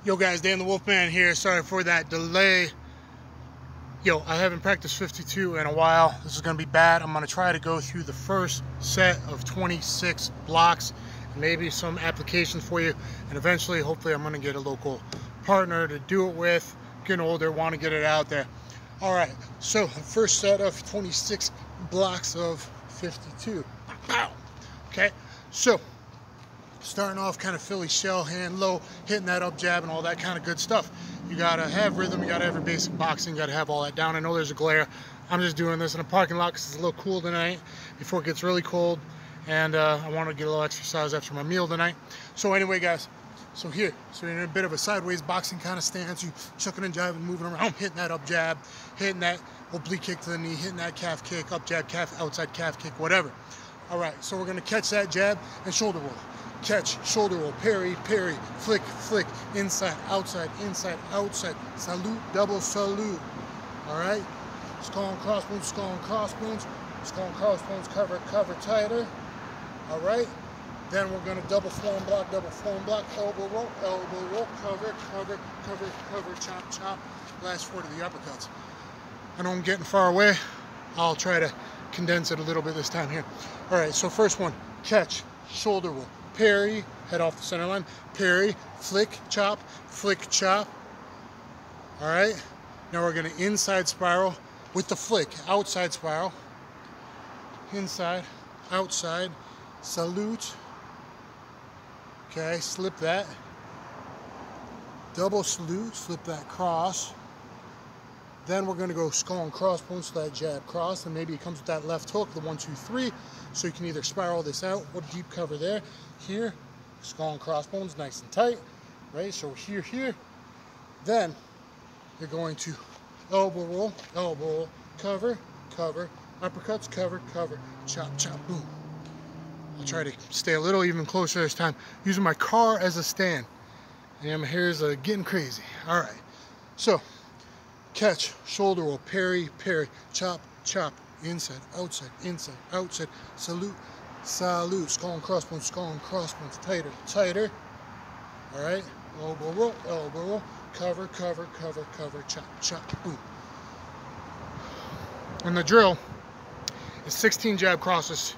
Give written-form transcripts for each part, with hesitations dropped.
Yo guys, Dan the Wolfman here. Sorry for that delay. Yo, I haven't practiced 52 in a while. This is gonna be bad. I'm gonna try to go through the first set of 26 blocks, and maybe some applications for you, and eventually, hopefully, I'm gonna get a local partner to do it with. Getting older, want to get it out there. All right, so the first set of 26 blocks of 52. Pow. Okay, so starting off kind of Philly shell, hand low, hitting that up jab and all that kind of good stuff. You gotta have rhythm, you gotta have your basic boxing, you gotta have all that down. I know there's a glare. I'm just doing this in a parking lot because it's a little cool tonight before it gets really cold, and I want to get a little exercise after my meal tonight. So anyway guys, so here, so you're in a bit of a sideways boxing kind of stance, you chucking and jiving, moving around, hitting that up jab, hitting that oblique kick to the knee, hitting that calf kick, up jab, calf, outside calf kick, whatever. All right, so we're gonna catch that jab and shoulder roll. Catch, shoulder roll, parry, parry, flick, flick, inside, outside, salute, double salute. All right, skull and crossbones, skull and crossbones, skull and crossbones, cover, cover tighter. All right, then we're gonna double form block, elbow roll, cover, cover, cover, cover, chop, chop. Last four to the uppercuts. I know I'm getting far away. I'll try to condense it a little bit this time here. All right, so first one, catch, shoulder roll. Parry, head off the center line, parry, flick, chop, all right, now we're gonna inside spiral with the flick, outside spiral, inside, outside, salute, okay, slip that, double salute, slip that cross, then we're gonna go skull and crossbones to that jab cross, and maybe it comes with that left hook, the 1, 2, 3, so you can either spiral this out or deep cover there. Here, skull and crossbones, nice and tight, right? So here. Then you're going to elbow roll, cover, cover, uppercuts, cover, cover, chop, chop, boom. I'll try to stay a little even closer this time, using my car as a stand. And my hair is getting crazy. All right, so catch, shoulder roll, parry, parry, chop, chop, inside, outside, salute, salute, skull and crossbones, tighter, tighter. All right, elbow roll, cover, cover, cover, cover, chop, chop, boom. And the drill is 16 jab crosses,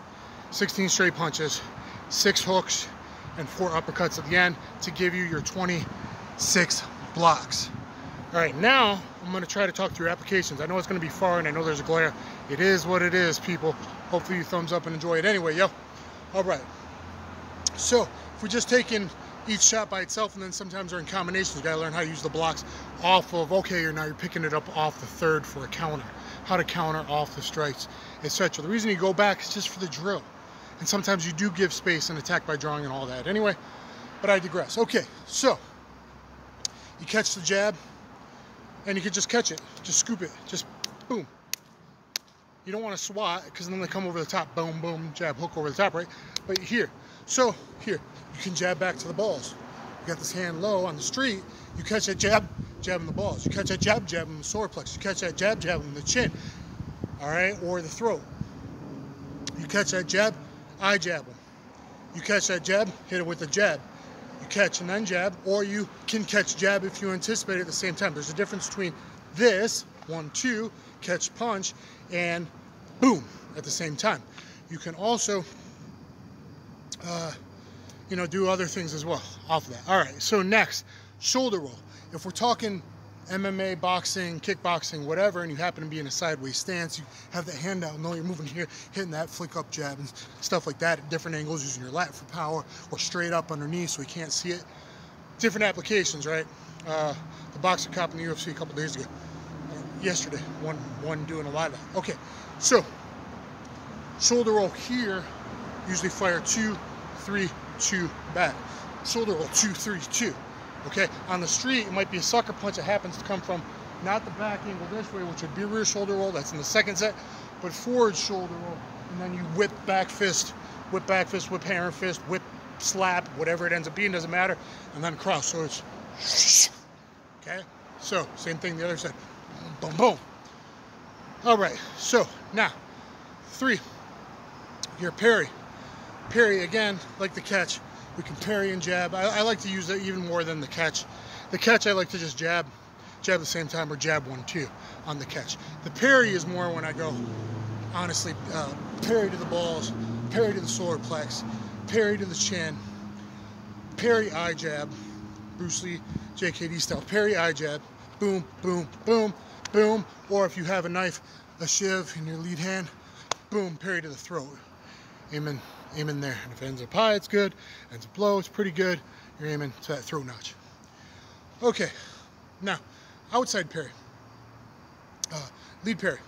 16 straight punches, 6 hooks, and 4 uppercuts at the end to give you your 26 blocks. All right, now I'm gonna try to talk through applications. I know it's gonna be far and I know there's a glare. It is what it is, people. Hopefully you thumbs up and enjoy it anyway, yo. All right, so if we're just taking each shot by itself, and then sometimes they're in combinations, you gotta learn how to use the blocks off of, okay, now you're picking it up off the third for a counter, how to counter off the strikes, etc. The reason you go back is just for the drill. And sometimes you do give space and attack by drawing and all that. Anyway, but I digress. Okay, so you catch the jab, and you can just catch it, just scoop it, just boom. You don't want to swat because then they come over the top, boom, boom, jab, hook over the top, right? But here, so here, you can jab back to the balls. You got this hand low on the street, you catch that jab, jab in the balls. You catch that jab, jab in the solar plexus. You catch that jab, jab in the chin, all right, or the throat. You catch that jab, I jab them. You catch that jab, hit it with the jab. You catch and then jab, or you can catch jab if you anticipate it at the same time. There's a difference between this, 1, 2, catch, punch, and boom, at the same time. You can also, you know, do other things as well off of that. All right, so next, shoulder roll. If we're talking MMA, boxing, kickboxing, whatever, and you happen to be in a sideways stance, you have that hand out, know you're moving here, hitting that flick up jab and stuff like that at different angles, using your lat for power, or straight up underneath so you can't see it. Different applications, right? The boxer cop in the UFC a couple days ago, yesterday, one doing a lot of that. Okay, so shoulder roll here, usually fire 2, 3, 2, back. Shoulder roll 2, 3, 2. Okay, on the street, it might be a sucker punch that happens to come from not the back angle this way, which would be rear shoulder roll, that's in the second set, but forward shoulder roll, and then you whip back fist, whip hammer fist, whip, slap, whatever it ends up being, doesn't matter, and then cross, so it's, okay? So, same thing the other side, boom, boom. All right, so now, 3, your parry. Parry, again, like the catch. We can parry and jab. I like to use it even more than the catch. The catch, I like to just jab at the same time, or jab 1-2 on the catch. The parry is more when I go, honestly, parry to the balls, parry to the solar plex, parry to the chin, parry eye jab, Bruce Lee, JKD style, parry eye jab, boom, boom, boom, boom, or if you have a knife, a shiv in your lead hand, boom, parry to the throat. Aiming there, and if it ends up high, it's good. Ends up low, it's pretty good. You're aiming to that throat notch. Okay, now, outside parry, lead parry.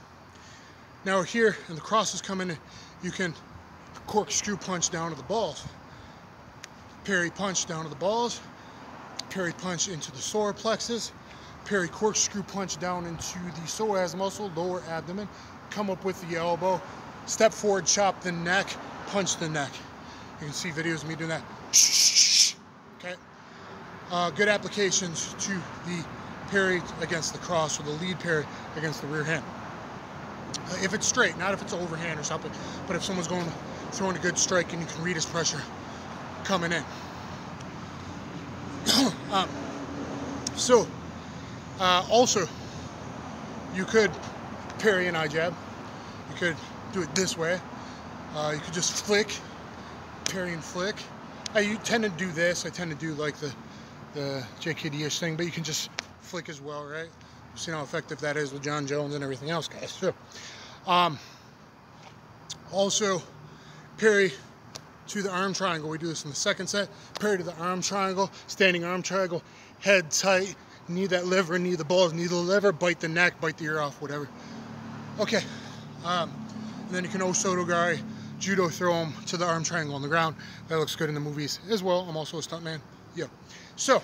Now we're here, and the crosses come in, you can corkscrew punch down to the balls. Parry punch down to the balls, parry punch into the solar plexus, parry corkscrew punch down into the psoas muscle, lower abdomen, come up with the elbow, step forward, chop the neck, punch the neck. You can see videos of me doing that. Okay. Good applications to the parry against the cross, or the lead parry against the rear hand. If it's straight, not if it's overhand or something, but if someone's throwing a good strike and you can read his pressure coming in. Also, you could parry an eye jab. You could do it this way. You could just flick, parry and flick. You tend to do this. I tend to do like the JKD-ish thing, but you can just flick as well, right? You've seen how effective that is with John Jones and everything else, guys. Sure. Also, parry to the arm triangle. We do this in the second set. Parry to the arm triangle, standing arm triangle, head tight, knee that liver, knee the balls, knee the liver, bite the neck, bite the ear off, whatever. Okay. And then you can Osotogari, judo throw them to the arm triangle on the ground. That looks good in the movies as well. I'm also a stuntman. Yeah. So,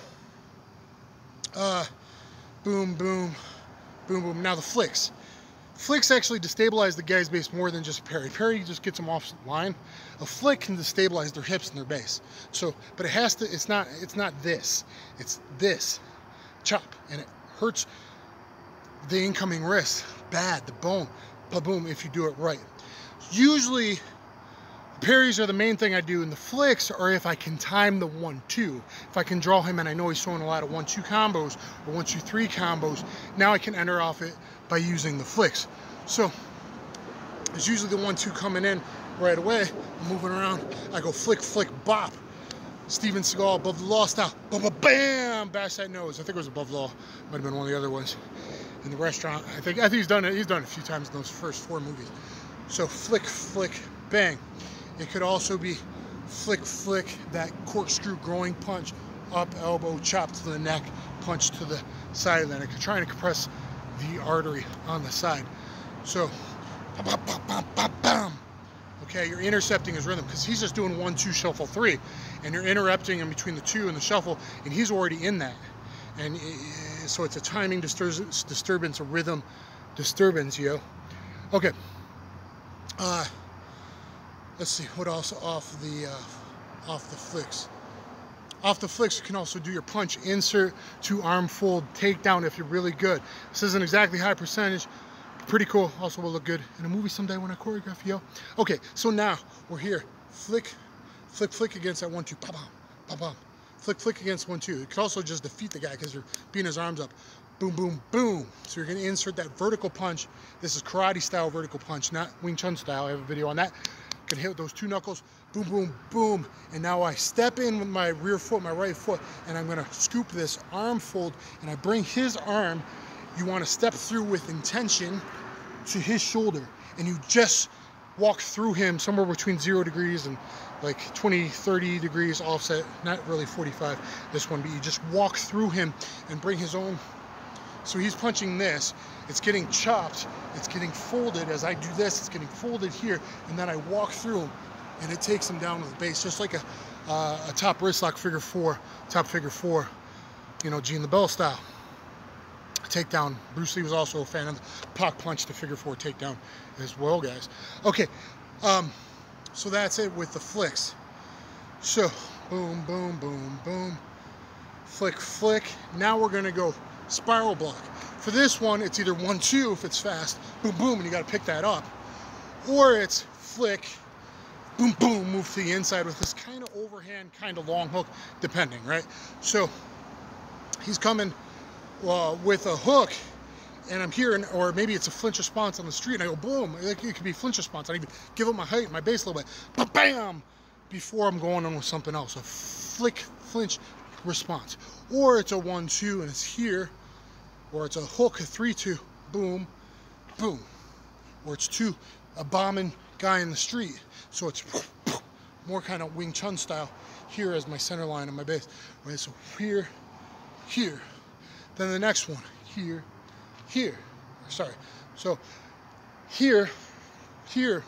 boom, boom, boom, boom. Now the flicks. Flicks actually destabilize the guy's base more than just parry. Parry just gets them off line. A flick can destabilize their hips and their base. So, but it has to, it's not this. It's this. Chop. And it hurts the incoming wrist. Bad. The bone. Ba-boom, if you do it right. Usually, parries are the main thing I do, and the flicks are if I can time the 1-2. If I can draw him and I know he's throwing a lot of 1-2 combos or 1-2-3 combos, now I can enter off it by using the flicks. So it's usually the 1-2 coming in right away. I'm moving around. I go flick, flick, bop. Steven Seagal, above the law style. Bam, bam, bam, bash that nose. I think it was above law. Might have been one of the other ones in the restaurant. I think he's done it. He's done it a few times in those first 4 movies. So flick, flick, bang. It could also be flick, flick, that corkscrew groin punch, up, elbow, chop to the neck, punch to the side of the neck. You're trying to compress the artery on the side. So, bam, bam, bam, bam, bam. Okay, you're intercepting his rhythm because he's just doing 1-2 shuffle 3, and you're interrupting him between the 2 and the shuffle, and he's already in that. And so it's a timing disturbance, a rhythm disturbance, yo. Okay. Let's see, what else off the flicks? Off the flicks, you can also do your punch, insert, to arm fold, takedown if you're really good. This isn't exactly high percentage, but pretty cool. Also will look good in a movie someday when I choreograph, yo. Okay, so now we're here. Flick, flick, flick against that 1-2, pop, pop, pop, pop. Flick, flick against 1-2. You could also just defeat the guy because you're beating his arms up. Boom, boom, boom. So you're gonna insert that vertical punch. This is karate style vertical punch, not Wing Chun style. I have a video on that. Can hit with those 2 knuckles, boom, boom, boom. And now I step in with my rear foot, my right foot, and I'm gonna scoop this arm fold, and I bring his arm. You wanna step through with intention to his shoulder, and you just walk through him somewhere between 0 degrees and like 20, 30 degrees offset, not really 45, this one, but you just walk through him and bring his own. So he's punching this, it's getting chopped, it's getting folded. As I do this, it's getting folded here, and then I walk through him, and it takes him down to the base, just like a top wrist lock figure 4, top figure 4, you know, Gene the Bell style. Takedown. Bruce Lee was also a fan of the Pac punch to figure 4 takedown as well, guys. Okay, so that's it with the flicks. So, boom, boom, boom, boom, flick, flick. Now we're gonna go spiral block. For this one, it's either 1-2 if it's fast, boom, boom, and you gotta pick that up. Or it's flick, boom, boom, move to the inside with this kind of overhand, kind of long hook, depending, right? So he's coming with a hook, and I'm here, or maybe it's a flinch response on the street, and I go boom. It could be flinch response. I even give up my height, my base a little bit, bam, before I'm going on with something else. A flinch response, or it's a 1-2 and it's here, or it's a hook, a 3-2, boom, boom, or it's a bombing guy in the street, so it's more kind of Wing Chun style here as my center line and my base, right? So here, then the next one, here, sorry, so here to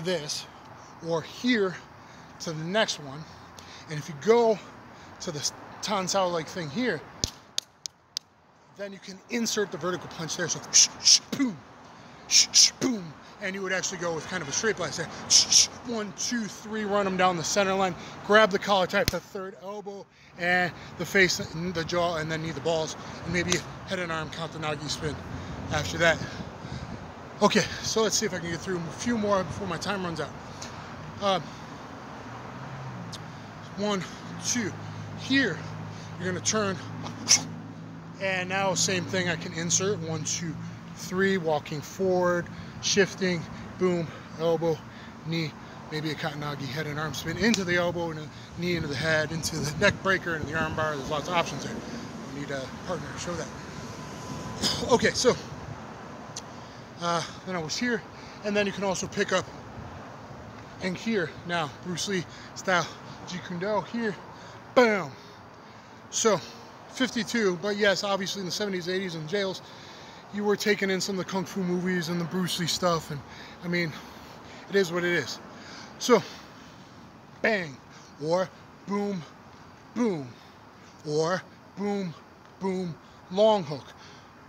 this, or here to the next one. And if you go to the Tan Sao like thing here, then you can insert the vertical punch there. So boom, boom, and you would actually go with kind of a straight blast there. 1, 2, 3, run them down the center line, grab the collar tie, the third elbow, and the face, and the jaw, and then knee the balls, and maybe head and arm counter Nagi spin after that. Okay, so let's see if I can get through a few more before my time runs out. 1, 2, here, you're gonna turn, and now same thing, I can insert 1, 2, 3, walking forward, shifting, boom, elbow, knee, maybe a Katanagi head and arm spin into the elbow, and a knee into the head, into the neck breaker, into the arm bar. There's lots of options there. I need a partner to show that. Okay, so then I was here, and then you can also pick up and here now, Bruce Lee style Jeet Kune Do here, bam. So 52, but yes, obviously in the 70s, 80s, and jails, you were taking in some of the Kung Fu movies and the Bruce Lee stuff, and I mean, it is what it is. So, bang, or boom, boom, or boom, boom, long hook,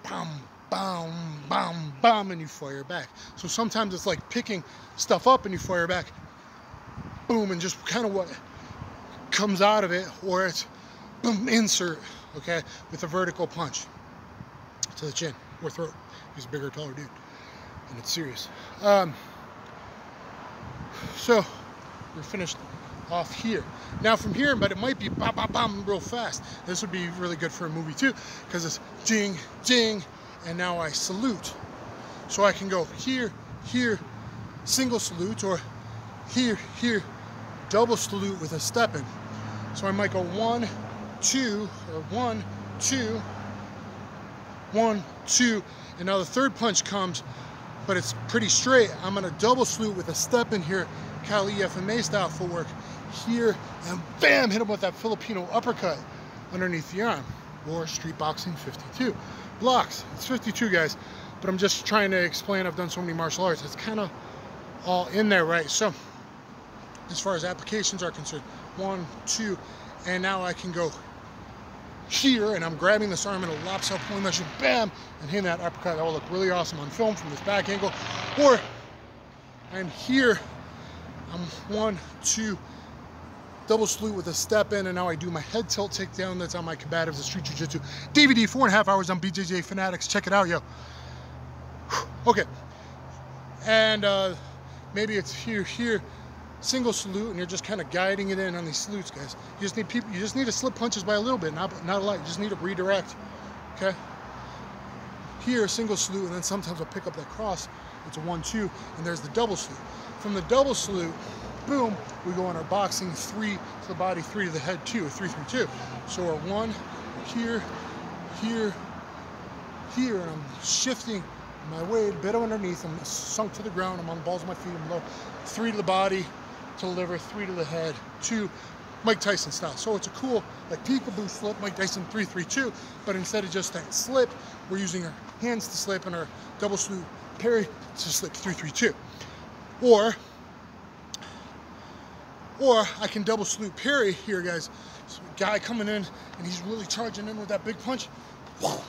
bam, bam, bam, bam, and you fire back. So sometimes it's like picking stuff up and you fire back, boom, and just kind of what comes out of it, or it's boom, insert, okay, with a vertical punch to the chin or throat. He's a bigger, taller dude, and it's serious. So we're finished off here. Now from here, but it might be bam, bam, bam, real fast. This would be really good for a movie too, because it's jing, jing, and now I salute. So I can go here, here, single salute, or here, here, double salute with a step in. So I might go 1, 2, or 1, 2, 1, 2, and now the third punch comes, but it's pretty straight. I'm gonna double salute with a step in here, Kali FMA style footwork here, and bam, hit him with that Filipino uppercut underneath the arm, or street boxing 52. Blocks, it's 52 guys, but I'm just trying to explain, I've done so many martial arts, it's kind of all in there, right? So as far as applications are concerned, 1, 2, and now I can go here, and I'm grabbing this arm in a lopsided pulling motion, bam, and hitting that uppercut. That will look really awesome on film from this back angle. Or I'm here, I'm 1, 2, double salute with a step in, and now I do my head tilt takedown. That's on my Combatives, the Street Jiu-Jitsu DVD, 4.5 hours on BJJ Fanatics. Check it out, yo. Okay, and maybe it's here, here, single salute, and you're just kind of guiding it in on these salutes, guys. You just need people. You just need to slip punches by a little bit, not a lot. You just need to redirect. Okay. Here, single salute, and then sometimes I'll pick up that cross. It's a 1, 2, and there's the double salute. From the double salute, boom, we go on our boxing 3 to the body, 3 to the head, 2, 3, 3, 2. So our 1 here, here, here, and I'm shifting my weight a bit underneath. I'm sunk to the ground. I'm on the balls of my feet. I'm low. 3 to the body, to the liver, 3 to the head, 2, Mike Tyson style. So it's a cool, like peekaboo slip, Mike Tyson 3, 3, 2, but instead of just that slip, we're using our hands to slip and our double salute parry to slip 3, 3, 2. Or I can double salute parry here, guys. So a guy coming in and he's really charging in with that big punch,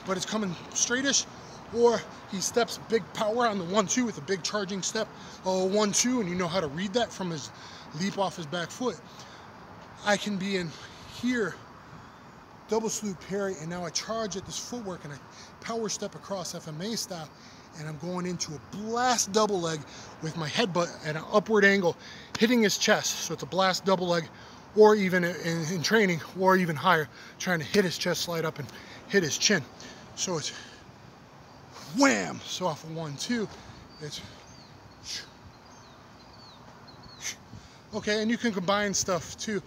but it's coming straightish. Or he steps big power on the 1, 2 with a big charging step, 1, 2, and you know how to read that from his leap off his back foot. I can be in here, double salute parry, and now I charge at this footwork and I power step across FMA style, and I'm going into a blast double leg with my headbutt at an upward angle, hitting his chest. So it's a blast double leg, or even in training, or even higher, trying to hit his chest, slide up and hit his chin. So it's wham. So off of 1, 2, it's okay. And you can combine stuff too,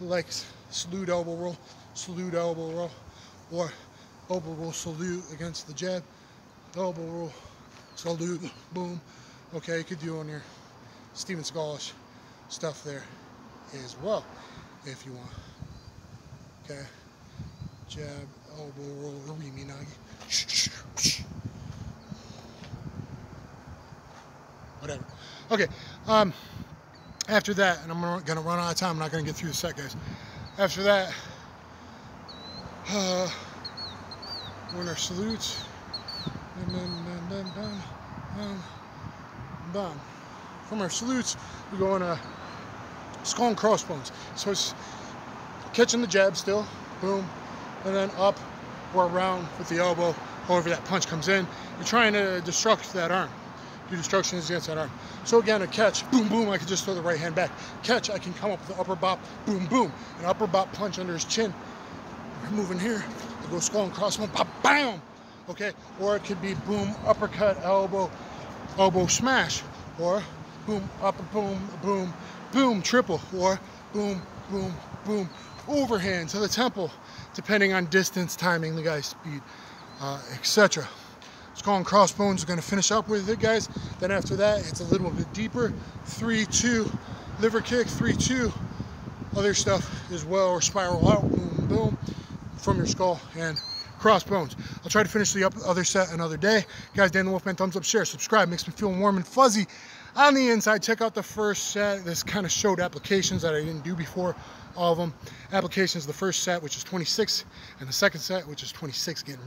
like salute elbow roll, or elbow roll salute against the jab, elbow roll salute, boom. Okay, you could do on your Steven Seagalish stuff there as well if you want. Okay, jab, elbow roll, Rimi Nagi, whatever. Okay, after that, and I'm gonna run out of time, I'm not gonna get through the set, guys. After that, winner salutes, from our salutes, we go on a skull and crossbones. So it's catching the jab still, boom, and then up or around with the elbow, however that punch comes in. You're trying to destruct that arm. Do destructions against that arm. So again, a catch, boom, boom, I can just throw the right hand back. Catch, I can come up with the upper bop, boom, boom, an upper bop punch under his chin. We're moving here, I go skull and crossbone, pop, bam, okay? Or it could be boom, uppercut, elbow, elbow smash, or boom, upper, boom, boom, boom, triple, or boom, boom, boom, overhand to the temple, depending on distance, timing, the guy's speed, etc. Skull and crossbones are going to finish up with it, guys. Then after that, it's a little bit deeper. 3-2, liver kick, 3-2, other stuff as well, or spiral out, boom, boom, from your skull and crossbones. I'll try to finish the other set another day. Guys, Dan the Wolfman, thumbs up, share, subscribe. Makes me feel warm and fuzzy on the inside. Check out the first set. This kind of showed applications that I didn't do before, all of them. Applications, the first set, which is 26, and the second set, which is 26, getting